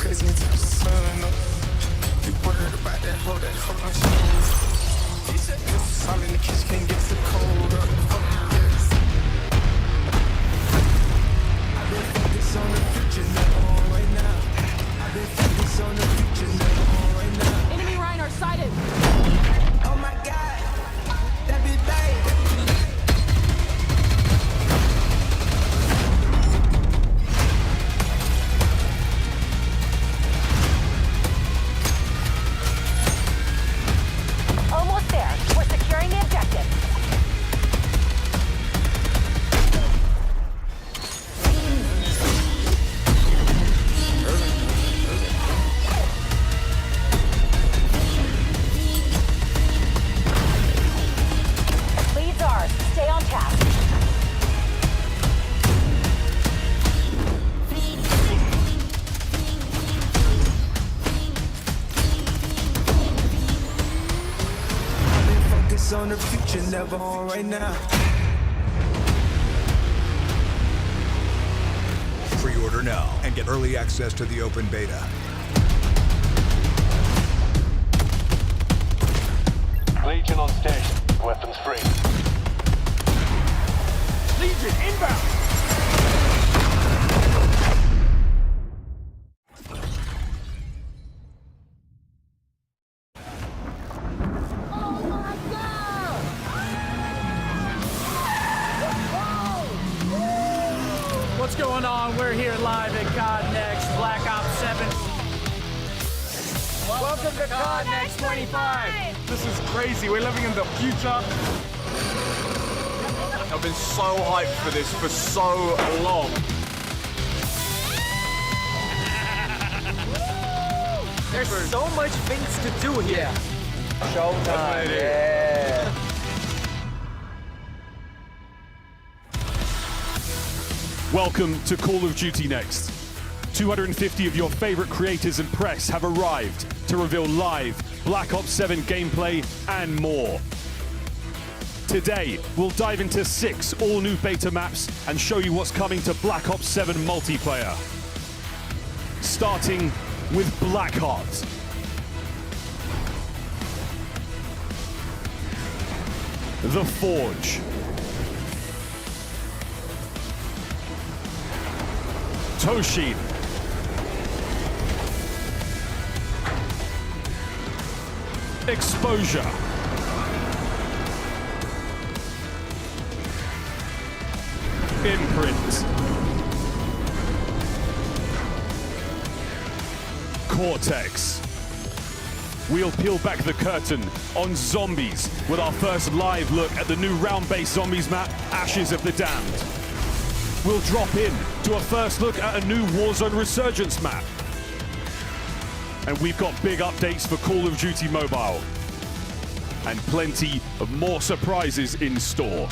crazy until the sun up. You worried about that hoe on shoes. He said it's all in the kitchen, can't get too cold up. Yes. I've been focused on the future, never on right now. I've been focused on the future, never on right now. Enemy Reinhardt sighted. Oh my God, that be bad. Almost there. We're securing the objective. Lead's ours. Stay on task. Focus on the future, never on right now. Pre-order now and get early access to the open beta. Legion on station. Weapons free. Legion inbound! What's going on? We're here live at COD Next, Black Ops 7. Welcome to COD Next 25. This is crazy. We're living in the future. I've been so hyped for this for so long. There's so much things to do here. Showtime. Yeah. Welcome to Call of Duty Next. 250 of your favorite creators and press have arrived to reveal live Black Ops 7 gameplay and more. Today, we'll dive into 6 all-new beta maps and show you what's coming to Black Ops 7 multiplayer. Starting with Blackheart. The Forge. Toshin. Exposure. Imprint. Cortex. We'll peel back the curtain on Zombies with our first live look at the new round-based Zombies map, Ashes of the Damned. We'll drop in to a first look at a new Warzone Resurgence map. And we've got big updates for Call of Duty Mobile. And plenty of more surprises in store.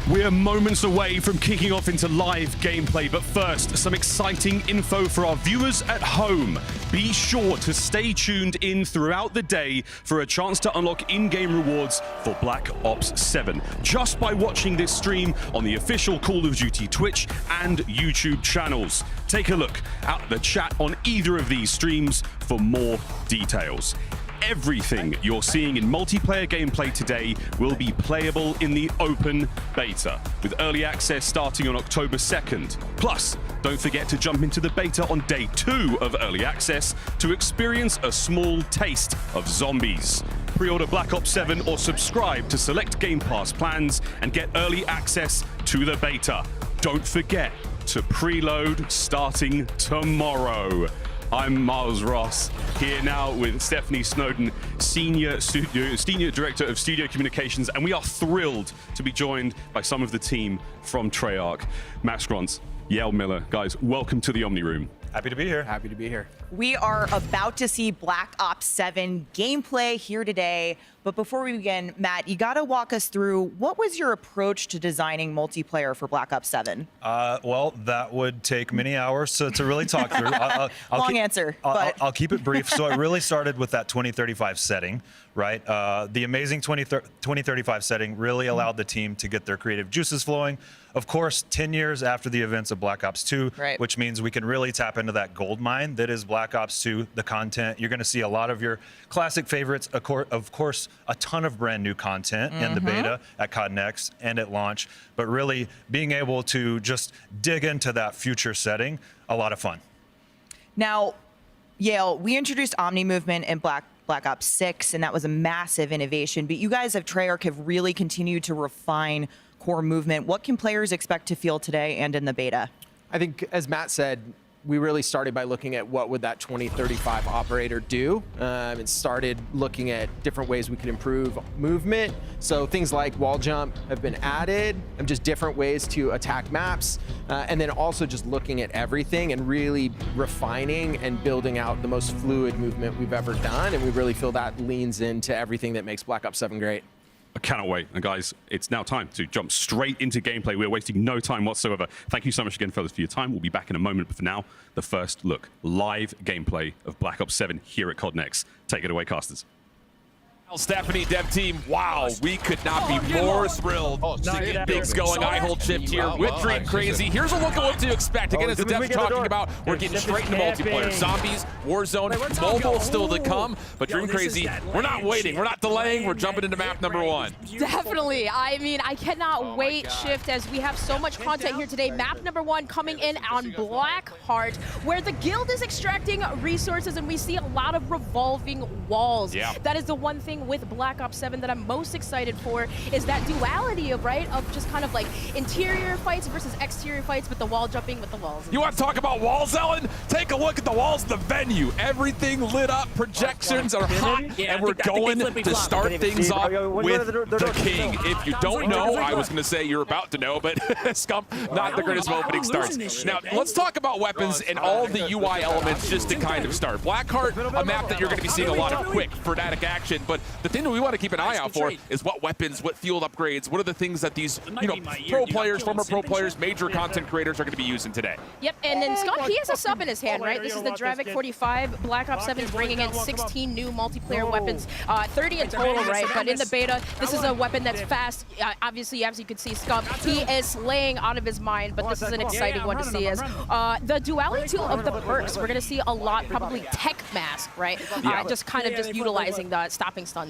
We're moments away from kicking off into live gameplay, but first, some exciting info for our viewers at home. Be sure to stay tuned in throughout the day for a chance to unlock in-game rewards for Black Ops 7, just by watching this stream on the official Call of Duty Twitch and YouTube channels. Take a look at the chat on either of these streams for more details. Everything you're seeing in multiplayer gameplay today will be playable in the open beta, with early access starting on October 2nd. Plus, don't forget to jump into the beta on day 2 of early access to experience a small taste of Zombies. Pre-order Black Ops 7 or subscribe to select Game Pass plans and get early access to the beta. Don't forget to preload starting tomorrow. I'm Miles Ross, here now with Stephanie Snowden, Senior Director of Studio Communications, and we are thrilled to be joined by some of the team from Treyarch. Max Grantz, Yael Miller. Guys, welcome to the Omni Room. Happy to be here. Happy to be here. We are about to see Black Ops 7 gameplay here today. But before we begin, Matt, you got to walk us through what was your approach to designing multiplayer for Black Ops 7? Well, that would take many hours to really talk through. Long answer, but I'll keep it brief. So it really started with that 2035 setting, right? The amazing 2035 setting really allowed the team to get their creative juices flowing. Of course, 10 years after the events of Black Ops 2, Right. which means we can really tap into that gold mine that is Black Ops 2, the content. You're going to see a lot of your classic favorites, of course, a ton of brand new content in the beta at COD Next and at launch, but really being able to just dig into that future setting, a lot of fun. Now, Yale, we introduced Omni Movement in Black Ops 6, and that was a massive innovation. But you guys of Treyarch have really continued to refine core movement. What can players expect to feel today and in the beta? I think, as Matt said, we really started by looking at what would that 2035 operator do. And started looking at different ways we could improve movement. So things like wall jump have been added, and just different ways to attack maps. And then also just looking at everything and really refining and building out the most fluid movement we've ever done. And we really feel that leans into everything that makes Black Ops 7 great. I cannot wait. And guys, it's now time to jump straight into gameplay. We're wasting no time whatsoever. Thank you so much again, fellas, for your time. We'll be back in a moment, but for now, the first look, live gameplay of Black Ops 7 here at COD Next. Take it away, casters. Stephanie, dev team, wow, we could not be more thrilled to get things going. I hold shift here with Dream Crazy. Here's a look at what to expect. Again, as the dev's talking about, we're getting straight into multiplayer. Zombies, Warzone, mobile still to come, but Dream Crazy, we're not waiting, we're not delaying, we're jumping into map number 1. Definitely. I mean, I cannot wait, Shift, as we have so much content here today. Map number 1 coming in on Blackheart, where the guild is extracting resources, and we see a lot of revolving walls. Yeah. That is the one thing with Black Ops 7 that I'm most excited for, is that duality of, of just kind of like interior fights versus exterior fights, with the wall jumping with the walls. You want to talk about walls, Ellen? Take a look at the walls of the venue. Everything lit up, projections are hot, and we're going to start things off with the king. If you don't know, I was going to say you're about to know, but Scump, not the greatest opening starts. Now, let's talk about weapons and all the UI elements just to kind of start. Blackheart, a map that you're going to be seeing a lot of quick, frenetic action, but the thing that we want to keep an eye out for is what weapons, what field upgrades, what are the things that these pro players, former pro players, major content creators are going to be using today. Yep, and then Scott, he has a sub in his hand, right? This is the Dravik 45. Black Ops 7 is bringing in 16 new multiplayer weapons, 30 in total, right? But in the beta, this is a weapon that's fast. Obviously, as you can see, Scott, he is slaying out of his mind, but this is an exciting one to see as the duality of the perks. We're going to see a lot, probably tech mask, right? Just kind of just utilizing the stopping stuns.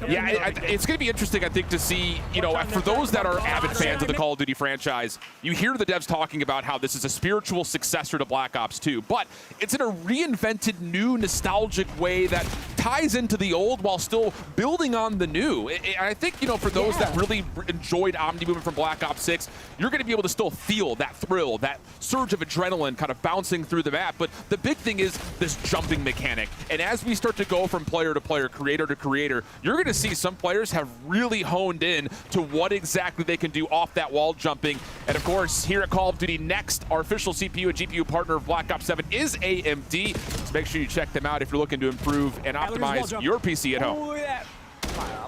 Yeah, it's going to be interesting, I think, to see, for those that are avid fans of the Call of Duty franchise, you hear the devs talking about how this is a spiritual successor to Black Ops 2, but it's in a reinvented, new, nostalgic way that ties into the old while still building on the new. And I think, for those that really enjoyed Omni Movement from Black Ops 6, you're going to be able to still feel that thrill, that surge of adrenaline kind of bouncing through the map. But the big thing is this jumping mechanic. And as we start to go from player to player, creator to creator, you're going to see some players have really honed in to what exactly they can do off that wall jumping. And of course, here at Call of Duty Next, our official CPU and GPU partner of Black Ops 7 is AMD. So make sure you check them out if you're looking to improve and optimize your PC at home.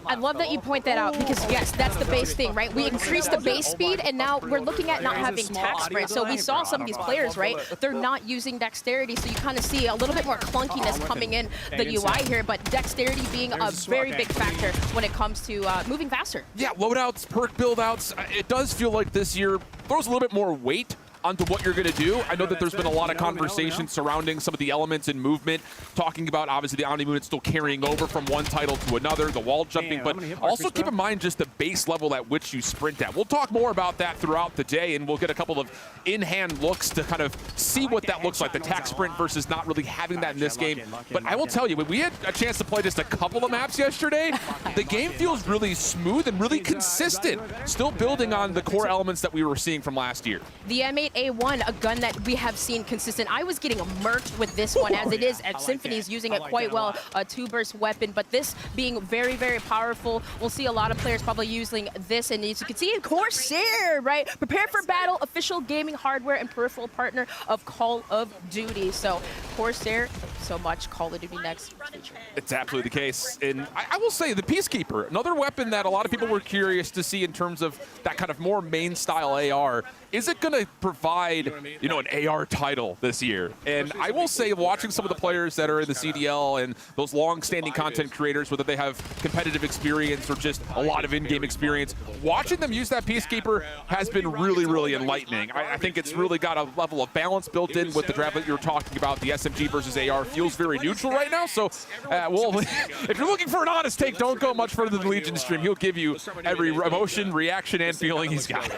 I love that you point that out, because yes, that's the base thing, right? We increased the base speed, and now we're looking at not having tack sprint. So we saw some of these players, right? They're not using dexterity, so you kind of see a little bit more clunkiness coming in the UI here, but dexterity being a very big factor when it comes to moving faster. Yeah, loadouts, perk buildouts, it does feel like this year throws a little bit more weight onto what you're going to do. I know that there's been a lot of conversation surrounding some of the elements in movement, talking about obviously the Omni Movement still carrying over from one title to another, the wall jumping, but also keep in mind just the base level at which you sprint at. We'll talk more about that throughout the day, and we'll get a couple of in-hand looks to kind of see what that looks like, the tack sprint versus not really having that in this game. But I will tell you, when we had a chance to play just a couple of maps yesterday, the game feels really smooth and really consistent, still building on the core elements that we were seeing from last year. The M8A1, a gun that we have seen consistent. I was getting murked with this one, as it is at Symphony's using it quite well, a two-burst weapon, but this being very, very powerful. We'll see a lot of players probably using this, and as you can see, Corsair, right? Prepare for battle, official gaming hardware and peripheral partner of Call of Duty. So Corsair, so much Call of Duty Next feature. It's absolutely the case. And I will say the Peacekeeper, another weapon that a lot of people were curious to see in terms of that kind of more main style AR. Is it going to provide, you know, an AR title this year. And I will say, watching some of the players that are in the CDL and those long-standing content creators, whether they have competitive experience or just a lot of in-game experience, watching them use that Peacekeeper has been really, really enlightening. I think it's really got a level of balance built in with the draft that you were talking about. The SMG versus AR feels very neutral right now. So, well, if you're looking for an honest take, don't go much further than the Legion stream. He'll give you every emotion, reaction, and feeling he's got.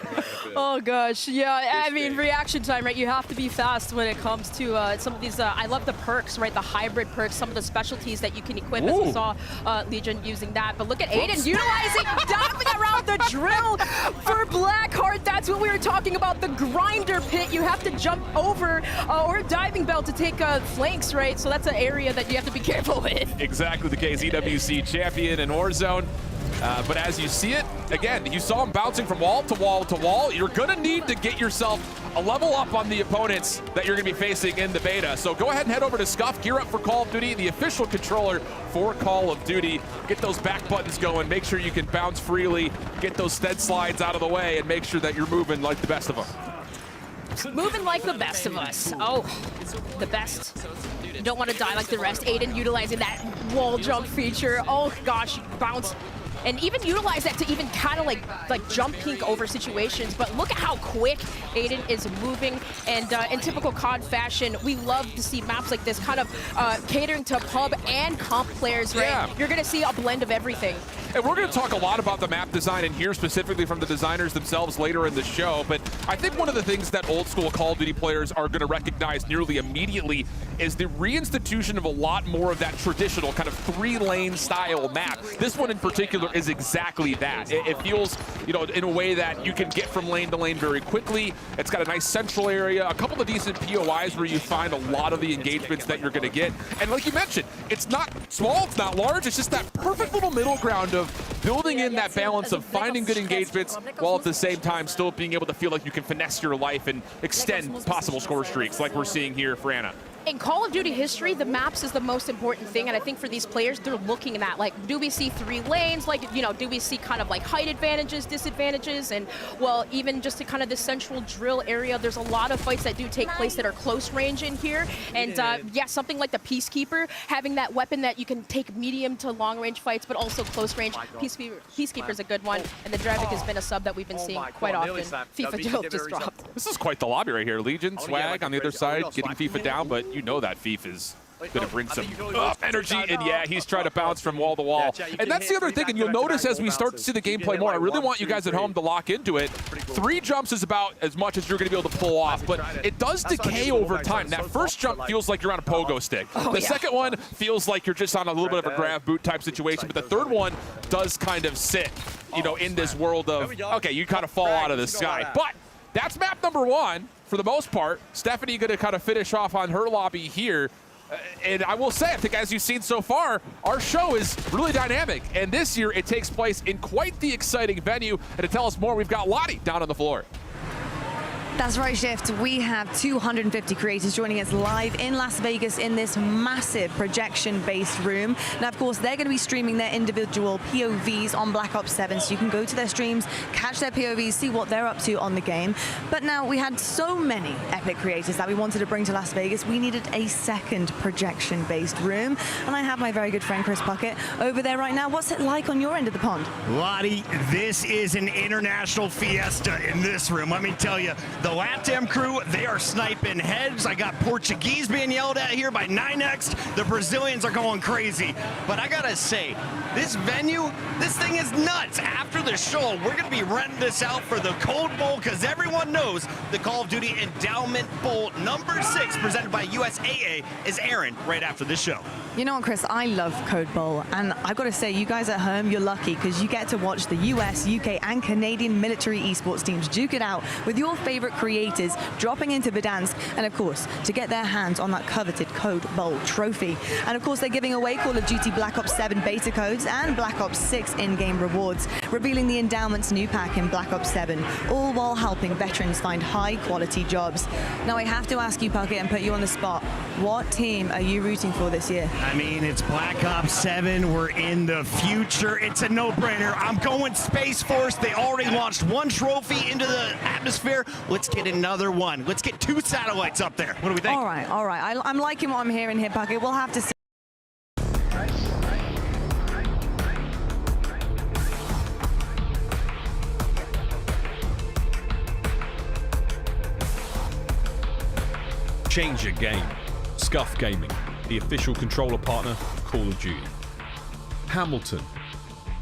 Oh gosh, yeah. I mean, reaction time, right? You have to be fast when it comes to some of these. I love the perks, right? The hybrid perks, some of the specialties that you can equip. As we saw Legion using that. But look at Aiden utilizing, diving around the drill for Blackheart. That's what we were talking about. The grinder pit. You have to jump over or diving bell to take flanks, right? So that's an area that you have to be careful with. Exactly the case. EWC champion in Warzone. But as you see it, again, you saw him bouncing from wall to wall to wall. You're going to need to get yourself a level up on the opponents that you're going to be facing in the beta. So go ahead and head over to Scuff, gear up for Call of Duty, the official controller for Call of Duty. Get those back buttons going. Make sure you can bounce freely, get those stead slides out of the way, and make sure that you're moving like the best of them. Moving like the best of us. Oh, the best. You don't want to die like the rest. Aiden utilizing that wall jump feature. Oh gosh, bounce. And even utilize that to even kind of like jump pink over situations. But look at how quick Aiden is moving. And in typical COD fashion, we love to see maps like this kind of catering to pub and comp players, right? Yeah. You're going to see a blend of everything. And we're going to talk a lot about the map design and hear specifically from the designers themselves later in the show. But I think one of the things that old school Call of Duty players are going to recognize nearly immediately is the reinstitution of a lot more of that traditional kind of 3-lane style map. This one in particular is exactly that. It feels, you know, in a way that you can get from lane to lane very quickly. It's got a nice central area, a couple of decent POIs where you find a lot of the engagements that you're going to get. And like you mentioned, it's not small, it's not large, it's just that perfect little middle ground of building in that balance of finding good engagements while at the same time still being able to feel like you can finesse your life and extend possible score streaks like we're seeing here for Anna. In Call of Duty history, the maps is the most important thing, and I think for these players, they're looking at that. Like, do we see 3 lanes? Like, you know, do we see kind of like height advantages, disadvantages? And, well, even just to kind of the central drill area, there's a lot of fights that do take place that are close range in here. And, yeah, something like the Peacekeeper, having that weapon that you can take medium to long range fights, but also close range. Peacekeeper's a good one, and the Dravik has been a sub that we've been seeing quite often. FIFA just dropped. This is quite the lobby right here. Legion, Swag on the other side, getting FIFA down, but you know that FIFA is going to bring some energy, and yeah, he's trying to bounce from wall to wall. And that's the other thing, and you'll notice as we start to see the gameplay more, I really want you guys at home to lock into it. 3 jumps is about as much as you're going to be able to pull off, but it does decay over time. That first jump feels like you're on a pogo stick. The second one feels like you're just on a little bit of a grab boot type situation, but the third one does kind of sit, you know, in this world of, okay, you kind of fall out of the sky. But that's map number 1 for the most part. Stephanie going to kind of finish off on her lobby here. And I will say, I think as you've seen so far, our show is really dynamic. And this year, it takes place in quite the exciting venue. And to tell us more, we've got Lottie down on the floor. That's right, Shift. We have 250 creators joining us live in Las Vegas in this massive projection-based room. Now, of course, they're going to be streaming their individual POVs on Black Ops 7, so you can go to their streams, catch their POVs, see what they're up to on the game. But now, we had so many epic creators that we wanted to bring to Las Vegas, we needed a second projection-based room. And I have my very good friend, Chris Puckett, over there right now. What's it like on your end of the pond? Lottie, this is an international fiesta in this room. Let me tell you, the LATAM crew, they are sniping heads. I got Portuguese being yelled at here by 9X. The Brazilians are going crazy. But I gotta say, this venue, this thing is nuts. After the show, we're gonna be renting this out for the Code Bowl because everyone knows the Call of Duty Endowment Bowl number 6 presented by USAA is airing right after this show. You know what, Chris, I love Code Bowl, and I've got to say, you guys at home, you're lucky because you get to watch the US, UK, and Canadian military esports teams duke it out with your favorite creators dropping into Verdansk, and of course, to get their hands on that coveted Code Bowl trophy. And of course, they're giving away Call of Duty Black Ops 7 beta codes and Black Ops 6 in-game rewards, revealing the Endowment's new pack in Black Ops 7, all while helping veterans find high-quality jobs. Now, I have to ask you, Puckett, and put you on the spot. what team are you rooting for this year? I mean, it's Black Ops 7. We're in the future. It's a no-brainer. I'm going Space Force. They already launched one trophy into the atmosphere. Let's get another one. Let's get 2 satellites up there. What do we think? All right. I'm liking what I'm hearing here, Bucket. We'll have to see. Change your game. Scuff Gaming, the official controller partner of Call of Duty. Hamilton,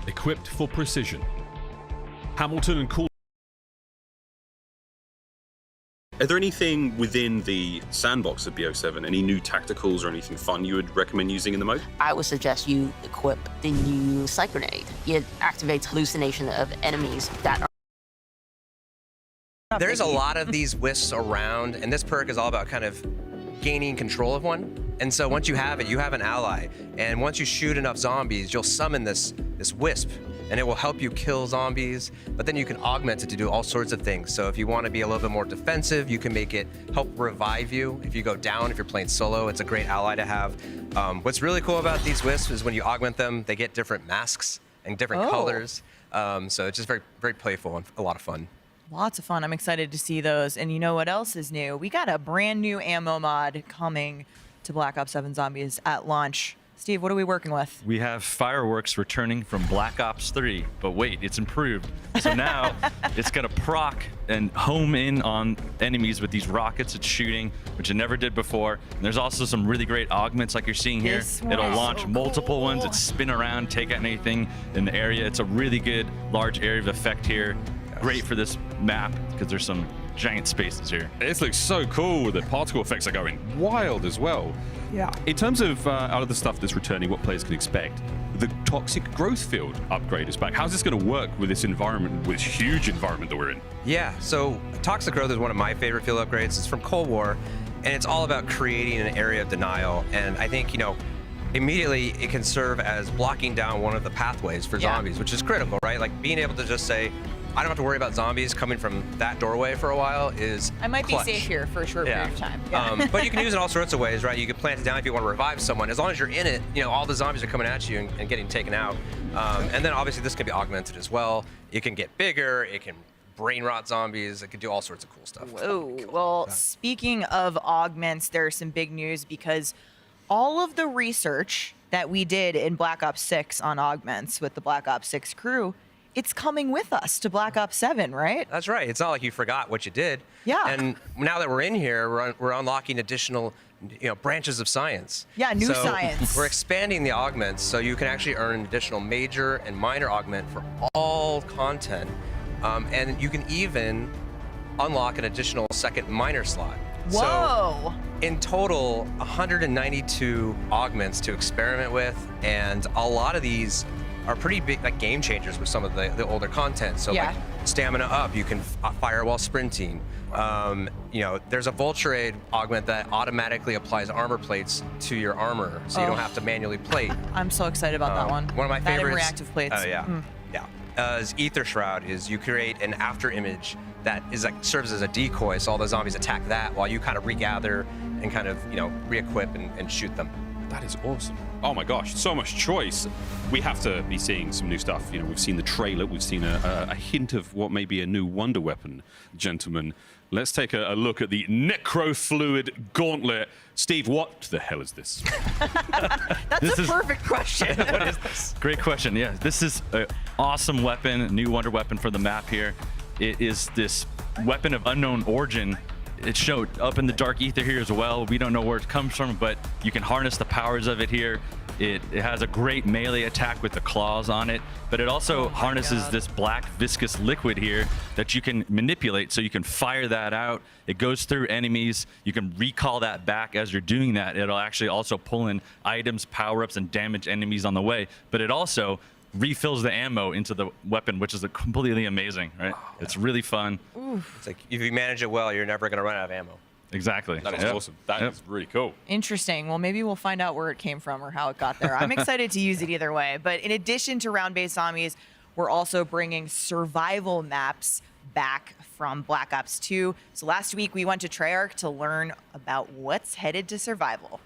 equipped for precision. Hamilton and Call. Are there anything within the sandbox of BO7, any new tacticals or anything fun you would recommend using in the mode? I would suggest you equip the new Psych Grenade. It activates hallucination of enemies that are. There's a lot of these wisps around, and this perk is all about kind of gaining control of one. And so once you have it, you have an ally. And once you shoot enough zombies, you'll summon this wisp, and it will help you kill zombies. But then you can augment it to do all sorts of things. So if you want to be a little bit more defensive, you can make it help revive you. If you go down, if you're playing solo, it's a great ally to have. What's really cool about these wisps is when you augment them, they get different masks and different colors. So it's just very, very playful and a lot of fun. Lots of fun. I'm excited to see those. And you know what else is new? We got a brand new ammo mod coming to Black Ops 7 Zombies at launch. Steve, what are we working with? We have fireworks returning from Black Ops 3, but wait, it's improved. So now it's going to proc and home in on enemies with these rockets it's shooting, which it never did before. And there's also some really great augments like you're seeing here. It'll launch multiple ones. It spin around, take out anything in the area. It's a really good large area of effect here. Great for this map because there's some giant spaces here. This looks so cool. The particle effects are going wild as well. Yeah. In terms of out of the stuff that's returning, what players can expect, the toxic growth field upgrade is back. How's this going to work with this environment, with this huge environment that we're in? Yeah, so toxic growth is one of my favorite field upgrades. It's from Cold War, and it's all about creating an area of denial. And I think, immediately it can serve as blocking down one of the pathways for zombies, which is critical, right? Like being able to just say, I don't have to worry about zombies coming from that doorway for a while is I might clutch. be safe here for a short period of time. Yeah. But you can use it all sorts of ways, right? You can plant it down if you want to revive someone. As long as you're in it, all the zombies are coming at you and getting taken out. And then obviously this can be augmented as well. It can get bigger. It can brain rot zombies. It can do all sorts of cool stuff. Whoa. Well, speaking of augments, there's some big news because all of the research that we did in Black Ops 6 on augments with the Black Ops 6 crew, it's coming with us to Black Ops 7, right? That's right. It's not like you forgot what you did. Yeah. And now that we're in here, we're unlocking additional, branches of science. Yeah, new science. We're expanding the augments, so you can actually earn an additional major and minor augment for all content, and you can even unlock an additional second minor slot. Whoa! So, in total, 192 augments to experiment with, and a lot of these are pretty big, like game changers with some of the older content. So like stamina up, you can fire while sprinting. There's a Vulture Aid augment that automatically applies armor plates to your armor, so you don't have to manually plate. I'm so excited about that one. One of my favorites. That and reactive plates. Oh yeah, yeah. Is Ether Shroud is you create an after image that is serves as a decoy, so all the zombies attack that while you kind of regather and kind of re-equip and shoot them. That is awesome. Oh my gosh, so much choice. We have to be seeing some new stuff. We've seen the trailer, we've seen a hint of what may be a new wonder weapon, gentlemen. Let's take a look at the Necrofluid Gauntlet. Steve, what the hell is this? That's a perfect question. What is this? Great question. Yeah, this is an awesome weapon, a new wonder weapon for the map here. It is this weapon of unknown origin. It showed up in the dark ether here as well. We don't know where it comes from, but you can harness the powers of it here. It has a great melee attack with the claws on it, but it also harnesses this black viscous liquid here that you can manipulate, so you can fire that out. It goes through enemies. You can recall that back as you're doing that. It'll actually also pull in items, power-ups, and damage enemies on the way, but it also refills the ammo into the weapon, which is completely amazing, right? Oh, yeah. It's really fun. It's like if you manage it well, you're never going to run out of ammo. Exactly. That is awesome. That is really cool. Interesting. Well, maybe we'll find out where it came from or how it got there. I'm excited to use it either way. But in addition to round-based zombies, we're also bringing survival maps back from Black Ops 2. So last week we went to Treyarch to learn about what's headed to Survival.